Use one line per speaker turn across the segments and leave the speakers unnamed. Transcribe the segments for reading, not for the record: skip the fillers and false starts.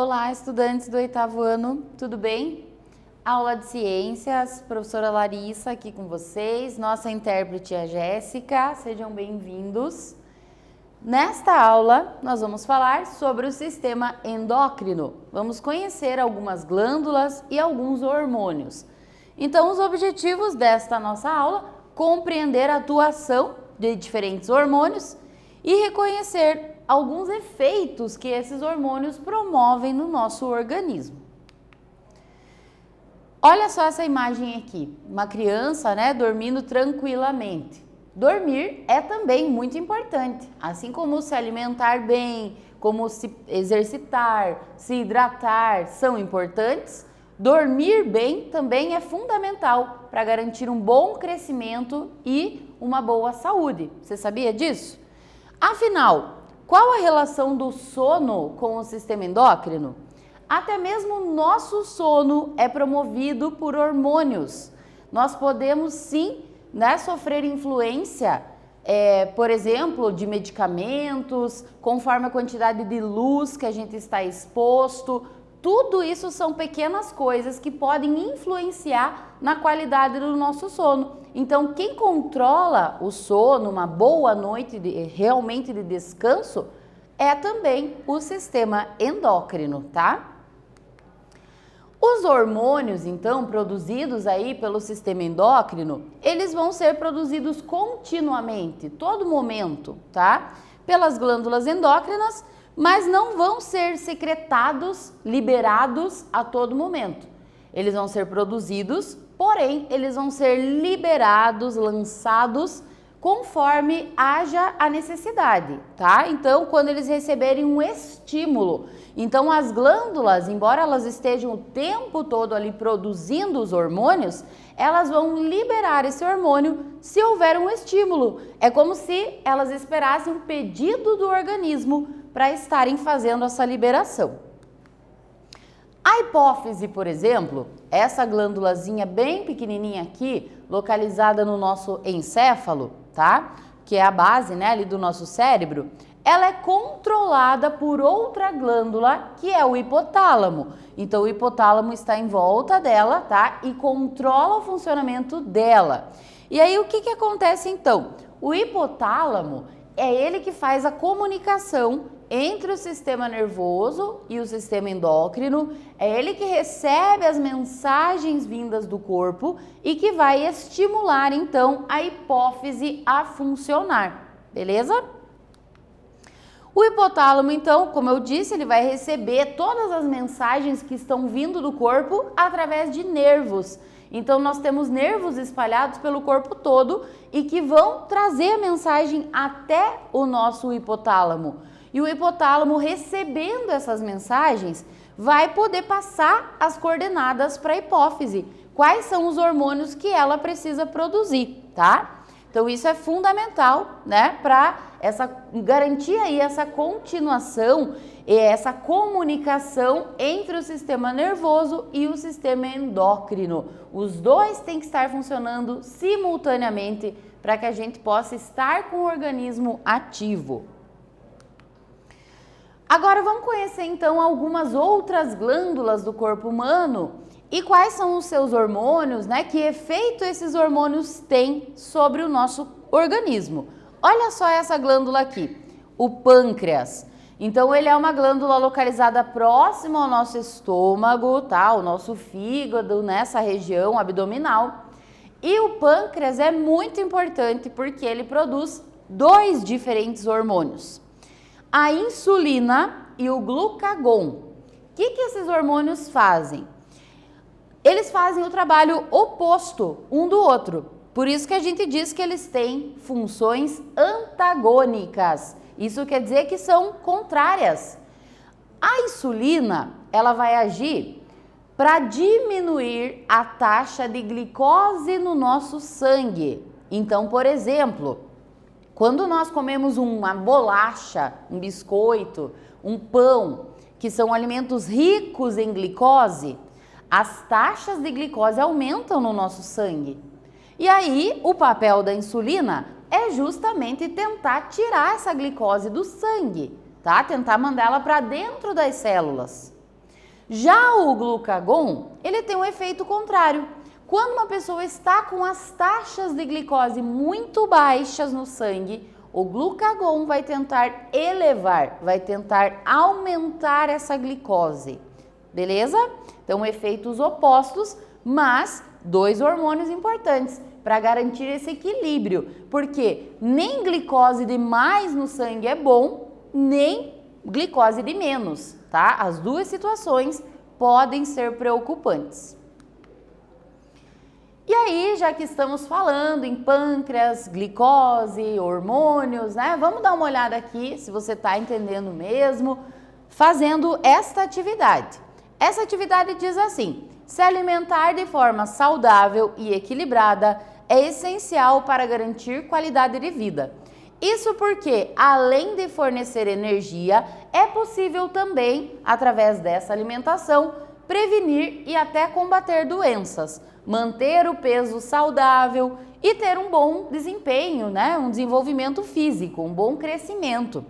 Olá, estudantes do 8º ano, tudo bem? Aula de Ciências, professora Larissa aqui com vocês, nossa intérprete a Jéssica, sejam bem-vindos. Nesta aula, nós vamos falar sobre o sistema endócrino. Vamos conhecer algumas glândulas e alguns hormônios. Então, os objetivos desta nossa aula, compreender a atuação de diferentes hormônios e reconhecer alguns efeitos que esses hormônios promovem no nosso organismo. Olha só essa imagem aqui, uma criança, dormindo tranquilamente. Dormir é também muito importante, assim como se alimentar bem, como se exercitar, se hidratar são importantes. Dormir bem também é fundamental para garantir um bom crescimento e uma boa saúde. Você sabia disso? Afinal, qual a relação do sono com o sistema endócrino? Até mesmo o nosso sono é promovido por hormônios. Nós podemos sim, sofrer influência, por exemplo, de medicamentos, conforme a quantidade de luz que a gente está exposto. Tudo isso são pequenas coisas que podem influenciar na qualidade do nosso sono. Então, quem controla o sono, uma boa noite realmente de descanso, é também o sistema endócrino, tá? Os hormônios, então, produzidos aí pelo sistema endócrino, eles vão ser produzidos continuamente, todo momento, tá? Pelas glândulas endócrinas, mas não vão ser secretados, liberados a todo momento. Eles vão ser produzidos, porém, eles vão ser liberados, lançados, conforme haja a necessidade, tá? Então, quando eles receberem um estímulo. Então, as glândulas, embora elas estejam o tempo todo ali produzindo os hormônios, elas vão liberar esse hormônio se houver um estímulo. É como se elas esperassem um pedido do organismo para estarem fazendo essa liberação. A hipófise, por exemplo, essa glândulazinha bem pequenininha aqui, localizada no nosso encéfalo, tá? Que é a base, ali do nosso cérebro, ela é controlada por outra glândula, que é o hipotálamo. Então, o hipotálamo está em volta dela, tá? E controla o funcionamento dela. E aí, o que acontece então? O hipotálamo é ele que faz a comunicação entre o sistema nervoso e o sistema endócrino, é ele que recebe as mensagens vindas do corpo e que vai estimular, então, a hipófise a funcionar, beleza? O hipotálamo, então, como eu disse, ele vai receber todas as mensagens que estão vindo do corpo através de nervos. Então, nós temos nervos espalhados pelo corpo todo e que vão trazer a mensagem até o nosso hipotálamo. E o hipotálamo, recebendo essas mensagens, vai poder passar as coordenadas para a hipófise. Quais são os hormônios que ela precisa produzir, tá? Então, isso é fundamental, para garantir aí essa continuação e essa comunicação entre o sistema nervoso e o sistema endócrino. Os dois têm que estar funcionando simultaneamente para que a gente possa estar com o organismo ativo. Agora vamos conhecer então algumas outras glândulas do corpo humano e quais são os seus hormônios, que efeito esses hormônios têm sobre o nosso organismo. Olha só essa glândula aqui, o pâncreas. Então ele é uma glândula localizada próxima ao nosso estômago, tá? O nosso fígado, nessa região abdominal. E o pâncreas é muito importante porque ele produz dois diferentes hormônios. A insulina e o glucagon. O que esses hormônios fazem? Eles fazem o trabalho oposto um do outro. Por isso que a gente diz que eles têm funções antagônicas. Isso quer dizer que são contrárias. A insulina, ela vai agir para diminuir a taxa de glicose no nosso sangue. Então, por exemplo, quando nós comemos uma bolacha, um biscoito, um pão, que são alimentos ricos em glicose, as taxas de glicose aumentam no nosso sangue. E aí, o papel da insulina é justamente tentar tirar essa glicose do sangue, tá? Tentar mandar ela para dentro das células. Já o glucagon, ele tem um efeito contrário. Quando uma pessoa está com as taxas de glicose muito baixas no sangue, o glucagon vai tentar elevar, vai tentar aumentar essa glicose, beleza? Então, efeitos opostos, mas dois hormônios importantes para garantir esse equilíbrio, porque nem glicose de mais no sangue é bom, nem glicose de menos, tá? As duas situações podem ser preocupantes. E aí, já que estamos falando em pâncreas, glicose, hormônios, né? Vamos dar uma olhada aqui, se você está entendendo mesmo, fazendo esta atividade. Essa atividade diz assim: se alimentar de forma saudável e equilibrada é essencial para garantir qualidade de vida. Isso porque, além de fornecer energia, é possível também, através dessa alimentação, prevenir e até combater doenças, manter o peso saudável e ter um bom desempenho, né? Um desenvolvimento físico, um bom crescimento.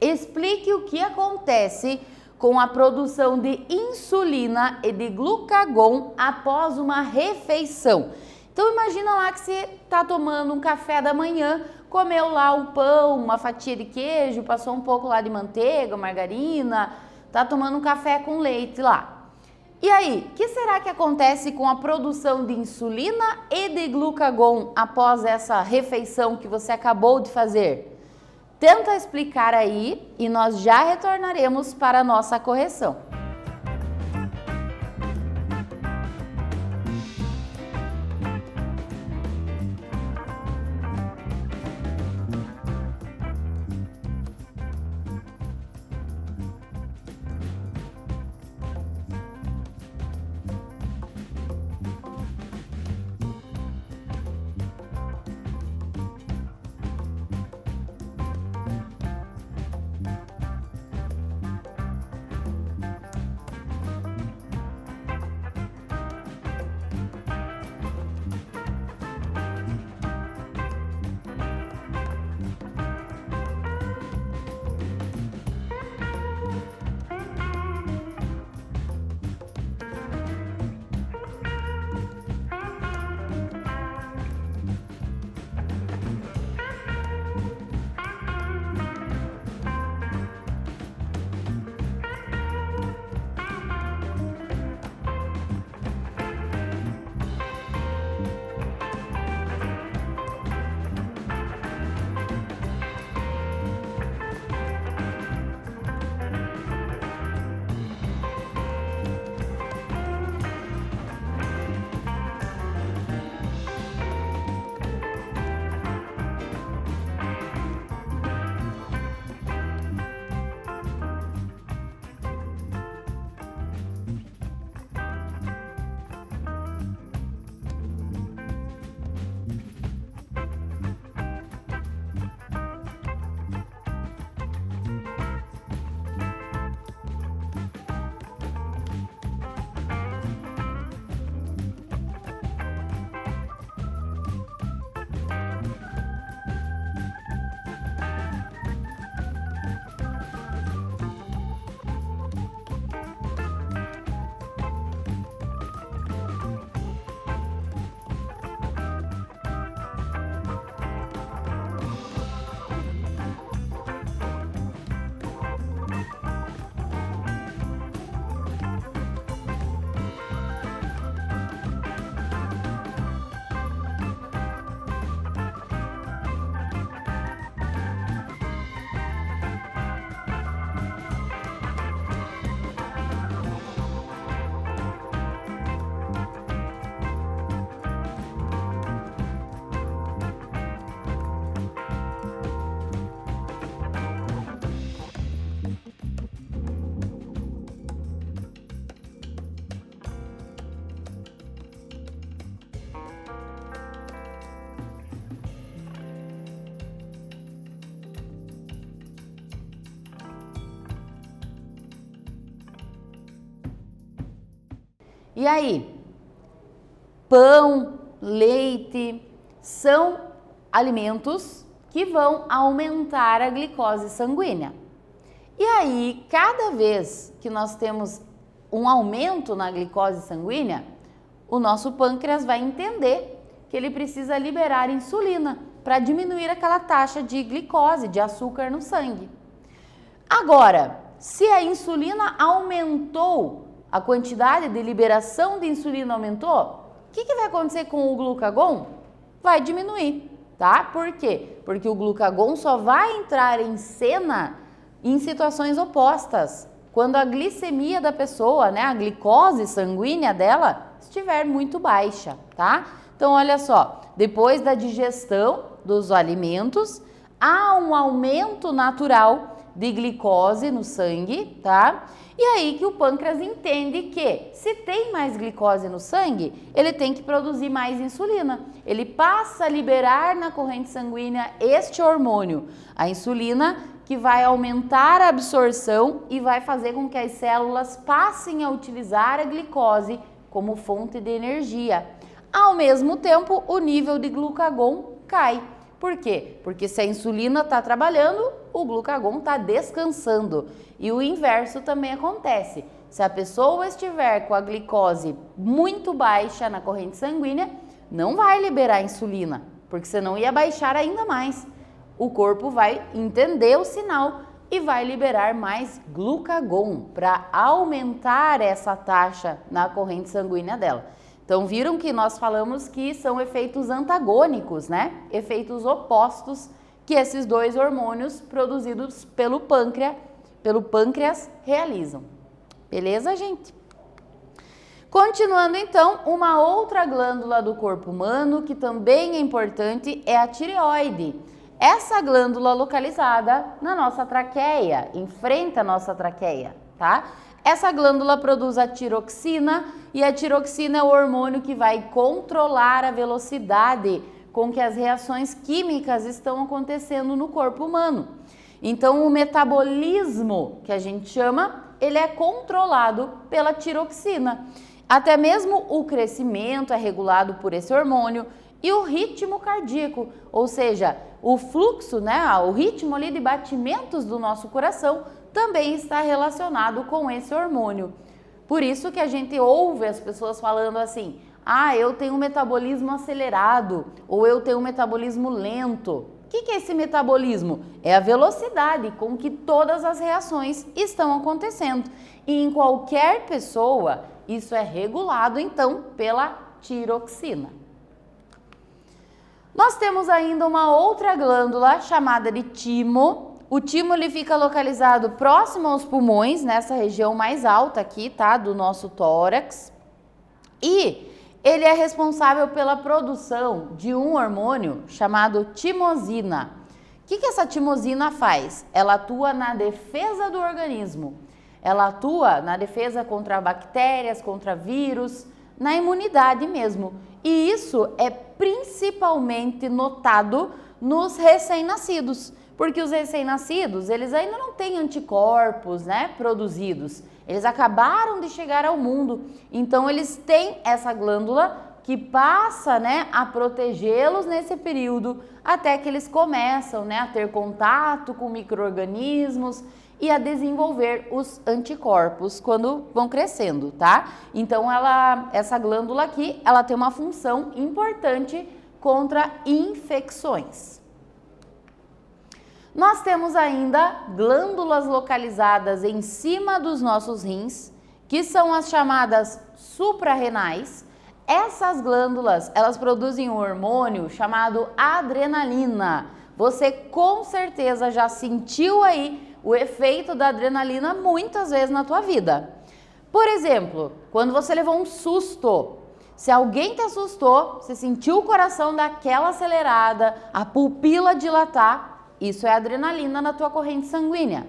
Explique o que acontece com a produção de insulina e de glucagon após uma refeição. Então imagina lá que você está tomando um café da manhã, comeu lá um pão, uma fatia de queijo, passou um pouco lá de manteiga, margarina, está tomando um café com leite lá. E aí, o que será que acontece com a produção de insulina e de glucagon após essa refeição que você acabou de fazer? Tenta explicar aí e nós já retornaremos para a nossa correção. E aí, pão, leite são alimentos que vão aumentar a glicose sanguínea. E aí, cada vez que nós temos um aumento na glicose sanguínea, o nosso pâncreas vai entender que ele precisa liberar insulina para diminuir aquela taxa de glicose, de açúcar no sangue. Agora, se a insulina aumentou, a quantidade de liberação de insulina aumentou, o que vai acontecer com o glucagon? Vai diminuir, tá? Por quê? Porque o glucagon só vai entrar em cena em situações opostas, quando a glicemia da pessoa, né, a glicose sanguínea dela estiver muito baixa, tá? Então, olha só, depois da digestão dos alimentos, há um aumento natural de glicose no sangue, tá? E aí que o pâncreas entende que se tem mais glicose no sangue, ele tem que produzir mais insulina. Ele passa a liberar na corrente sanguínea este hormônio, a insulina, que vai aumentar a absorção e vai fazer com que as células passem a utilizar a glicose como fonte de energia. Ao mesmo tempo, o nível de glucagon cai. Por quê? Porque se a insulina está trabalhando, o glucagon está descansando. E o inverso também acontece. Se a pessoa estiver com a glicose muito baixa na corrente sanguínea, não vai liberar insulina, porque senão ia baixar ainda mais. O corpo vai entender o sinal e vai liberar mais glucagon para aumentar essa taxa na corrente sanguínea dela. Então, viram que nós falamos que são efeitos antagônicos, né? Efeitos opostos que esses dois hormônios produzidos pelo pâncreas realizam. Beleza, gente? Continuando então, uma outra glândula do corpo humano que também é importante é a tireoide. Essa glândula localizada na nossa traqueia, em frente à nossa traqueia, tá? Essa glândula produz a tiroxina e a tiroxina é o hormônio que vai controlar a velocidade com que as reações químicas estão acontecendo no corpo humano. Então, o metabolismo, que a gente chama, ele é controlado pela tiroxina. Até mesmo o crescimento é regulado por esse hormônio e o ritmo cardíaco, ou seja, o fluxo, né, o ritmo ali de batimentos do nosso coração também está relacionado com esse hormônio. Por isso que a gente ouve as pessoas falando assim, eu tenho um metabolismo acelerado ou eu tenho um metabolismo lento. O que é esse metabolismo? É a velocidade com que todas as reações estão acontecendo. E em qualquer pessoa, isso é regulado então pela tiroxina. Nós temos ainda uma outra glândula chamada de timo. O timo ele fica localizado próximo aos pulmões, nessa região mais alta aqui, tá? Do nosso tórax. E ele é responsável pela produção de um hormônio chamado timosina. O que essa timosina faz? Ela atua na defesa do organismo. Ela atua na defesa contra bactérias, contra vírus, na imunidade mesmo. E isso é principalmente notado nos recém-nascidos, porque os recém-nascidos, eles ainda não têm anticorpos, né, produzidos. Eles acabaram de chegar ao mundo, então eles têm essa glândula que passa, né, a protegê-los nesse período até que eles começam, né, a ter contato com micro-organismos e a desenvolver os anticorpos quando vão crescendo, tá? Então essa glândula aqui, ela tem uma função importante contra infecções. Nós temos ainda glândulas localizadas em cima dos nossos rins, que são as chamadas suprarrenais. Essas glândulas, elas produzem um hormônio chamado adrenalina. Você com certeza já sentiu aí o efeito da adrenalina muitas vezes na tua vida. Por exemplo, quando você levou um susto, se alguém te assustou, você sentiu o coração daquela acelerada, a pupila dilatar, isso é adrenalina na tua corrente sanguínea.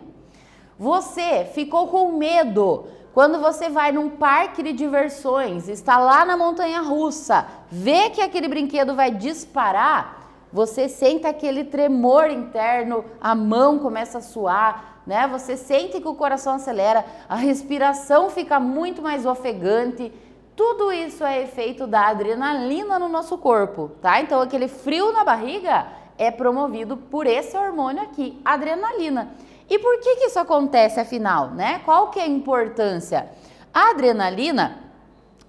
Você ficou com medo quando você vai num parque de diversões, está lá na montanha-russa, vê que aquele brinquedo vai disparar, você sente aquele tremor interno, a mão começa a suar, né? Você sente que o coração acelera, a respiração fica muito mais ofegante. Tudo isso é efeito da adrenalina no nosso corpo, tá? Então aquele frio na barriga é promovido por esse hormônio aqui, adrenalina. E por que isso acontece afinal, né? Qual que é a importância? A adrenalina,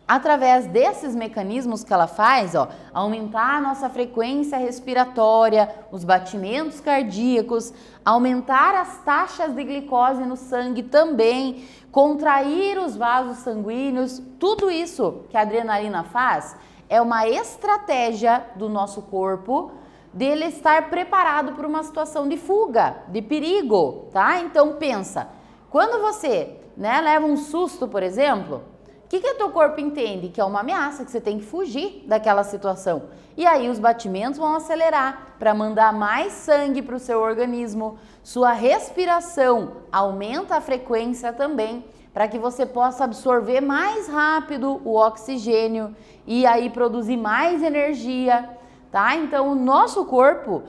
através desses mecanismos que ela faz, ó, aumentar a nossa frequência respiratória, os batimentos cardíacos, aumentar as taxas de glicose no sangue também, contrair os vasos sanguíneos, tudo isso que a adrenalina faz é uma estratégia do nosso corpo dele estar preparado para uma situação de fuga, de perigo, tá? Então pensa, quando você, leva um susto, por exemplo, o que o teu corpo entende? Que é uma ameaça, que você tem que fugir daquela situação. E aí os batimentos vão acelerar para mandar mais sangue para o seu organismo. Sua respiração aumenta a frequência também, para que você possa absorver mais rápido o oxigênio e aí produzir mais energia, tá? Então o nosso corpo,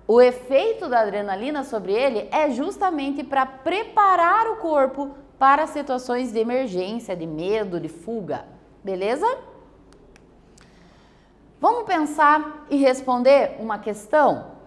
o efeito da adrenalina sobre ele é justamente para preparar o corpo para situações de emergência, de medo, de fuga, beleza? Vamos pensar e responder uma questão?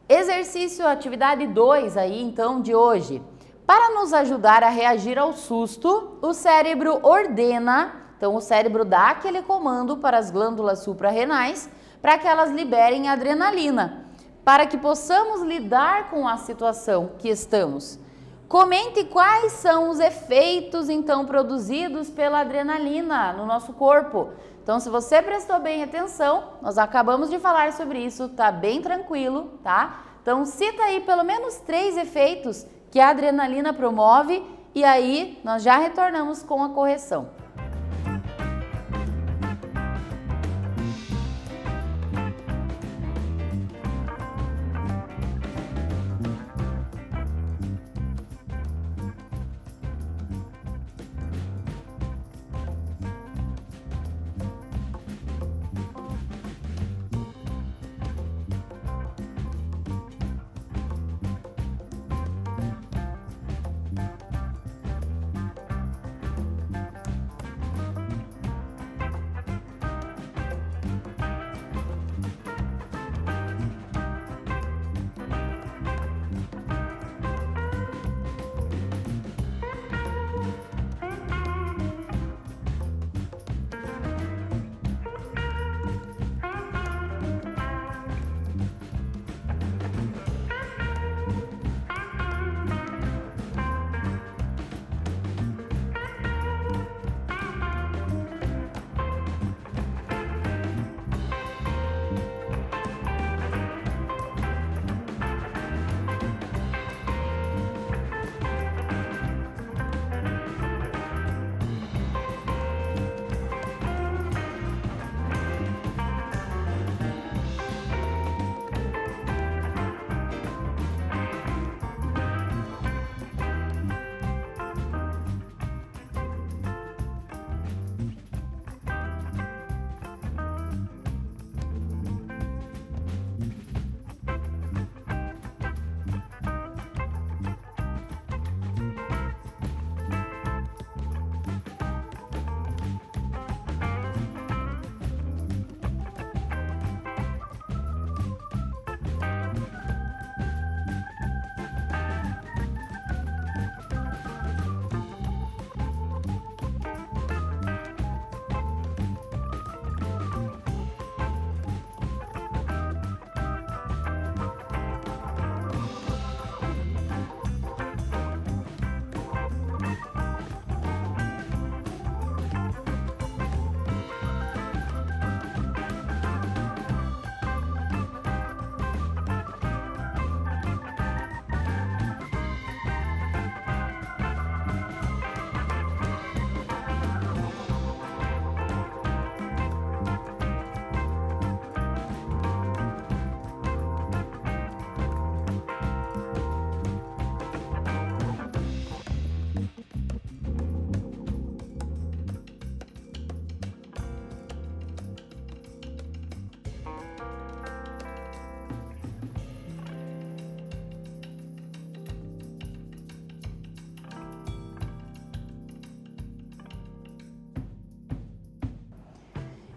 Exercício, atividade 2 aí, então, de hoje. Para nos ajudar a reagir ao susto, o cérebro ordena, então o cérebro dá aquele comando para as glândulas suprarrenais para que elas liberem adrenalina, para que possamos lidar com a situação que estamos. Comente quais são os efeitos, então, produzidos pela adrenalina no nosso corpo. Então, se você prestou bem atenção, nós acabamos de falar sobre isso, tá bem tranquilo, tá? Então, cita aí pelo menos 3 efeitos que a adrenalina promove e aí nós já retornamos com a correção.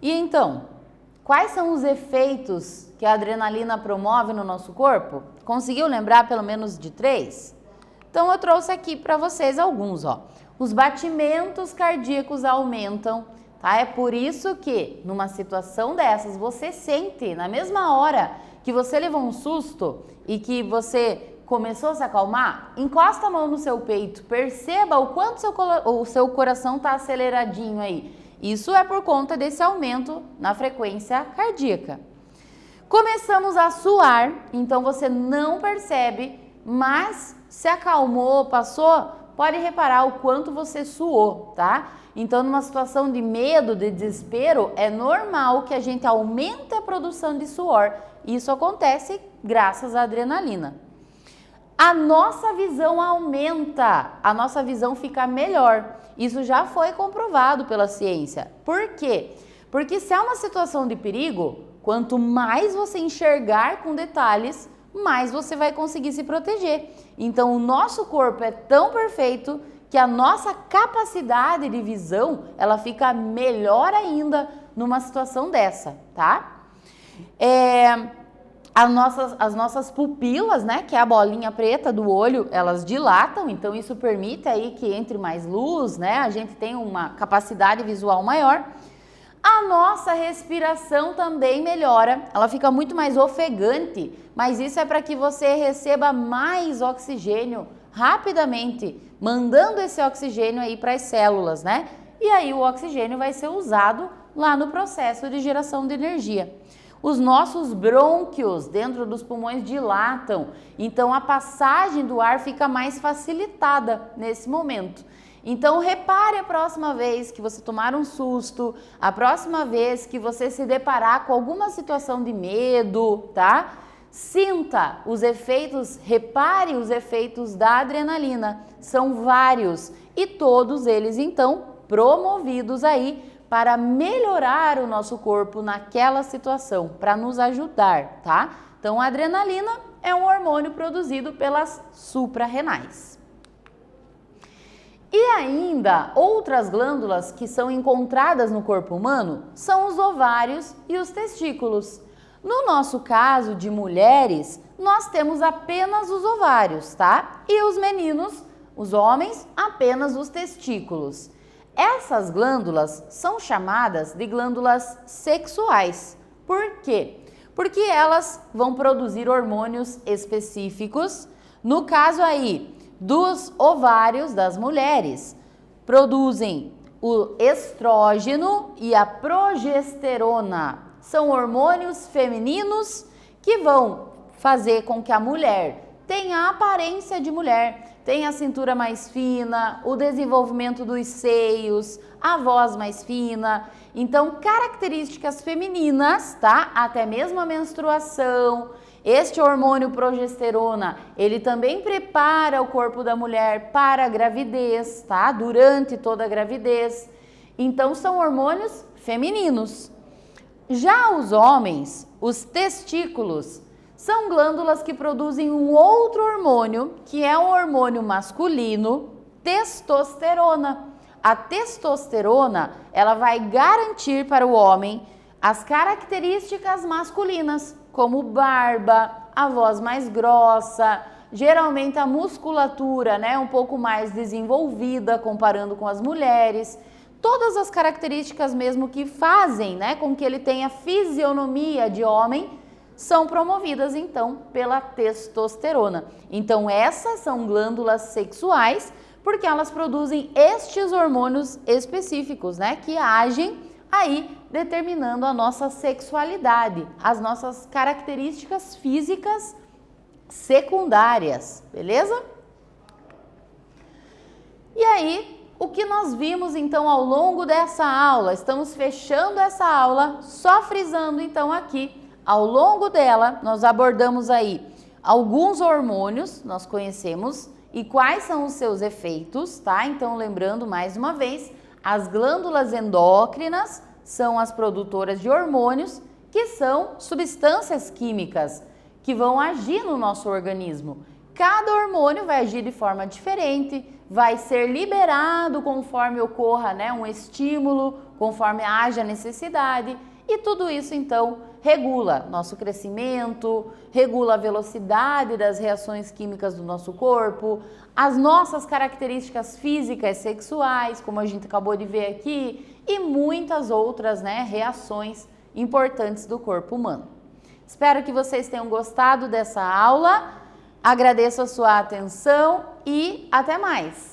E então, quais são os efeitos que a adrenalina promove no nosso corpo? Conseguiu lembrar pelo menos de 3? Então eu trouxe aqui para vocês alguns, ó. os batimentos cardíacos aumentam, tá? É por isso que numa situação dessas você sente na mesma hora que você levou um susto e que você começou a se acalmar, encosta a mão no seu peito, perceba o quanto o seu coração está aceleradinho aí. Isso é por conta desse aumento na frequência cardíaca. Começamos a suar, então você não percebe, mas se acalmou, passou, pode reparar o quanto você suou, tá? Então, numa situação de medo, de desespero, é normal que a gente aumente a produção de suor. Isso acontece graças à adrenalina. A nossa visão aumenta, a nossa visão fica melhor. Isso já foi comprovado pela ciência. Por quê? Porque se é uma situação de perigo, quanto mais você enxergar com detalhes, mais você vai conseguir se proteger. Então, o nosso corpo é tão perfeito que a nossa capacidade de visão, ela fica melhor ainda numa situação dessa, tá? As nossas pupilas, né, que é a bolinha preta do olho, elas dilatam, então isso permite aí que entre mais luz, né, a gente tem uma capacidade visual maior. A nossa respiração também melhora, ela fica muito mais ofegante, mas isso é para que você receba mais oxigênio rapidamente, mandando esse oxigênio aí para as células, né? E aí o oxigênio vai ser usado lá no processo de geração de energia. Os nossos brônquios dentro dos pulmões dilatam, então a passagem do ar fica mais facilitada nesse momento. Então repare a próxima vez que você tomar um susto, a próxima vez que você se deparar com alguma situação de medo, tá? Sinta os efeitos, repare os efeitos da adrenalina, são vários e todos eles então promovidos aí para melhorar o nosso corpo naquela situação, para nos ajudar, tá? Então a adrenalina é um hormônio produzido pelas suprarrenais. E ainda, outras glândulas que são encontradas no corpo humano são os ovários e os testículos. No nosso caso de mulheres, nós temos apenas os ovários, tá? E os meninos, os homens, apenas os testículos. Essas glândulas são chamadas de glândulas sexuais. Por quê? Porque elas vão produzir hormônios específicos. No caso aí dos ovários das mulheres, produzem o estrógeno e a progesterona. São hormônios femininos que vão fazer com que a mulher tenha a aparência de mulher, tenha a cintura mais fina, o desenvolvimento dos seios, a voz mais fina. Então, características femininas, tá? Até mesmo a menstruação. Este hormônio progesterona, ele também prepara o corpo da mulher para a gravidez, tá? Durante toda a gravidez. Então, são hormônios femininos. Já os homens, os testículos, são glândulas que produzem um outro hormônio, que é o hormônio masculino, testosterona. A testosterona, ela vai garantir para o homem as características masculinas, como barba, a voz mais grossa, geralmente a musculatura, né, um pouco mais desenvolvida comparando com as mulheres. Todas as características mesmo que fazem, né, com que ele tenha fisionomia de homem, são promovidas então pela testosterona. Então essas são glândulas sexuais porque elas produzem estes hormônios específicos, né, que agem aí determinando a nossa sexualidade, as nossas características físicas secundárias, beleza? E aí, o que nós vimos então ao longo dessa aula? Estamos fechando essa aula, só frisando então aqui. Ao longo dela, nós abordamos aí alguns hormônios, nós conhecemos, e quais são os seus efeitos, tá? Então, lembrando mais uma vez, as glândulas endócrinas são as produtoras de hormônios, que são substâncias químicas que vão agir no nosso organismo. Cada hormônio vai agir de forma diferente, vai ser liberado conforme ocorra, né, um estímulo, conforme haja necessidade, e tudo isso, então, regula nosso crescimento, regula a velocidade das reações químicas do nosso corpo, as nossas características físicas sexuais, como a gente acabou de ver aqui, e muitas outras, né, reações importantes do corpo humano. Espero que vocês tenham gostado dessa aula, agradeço a sua atenção e até mais!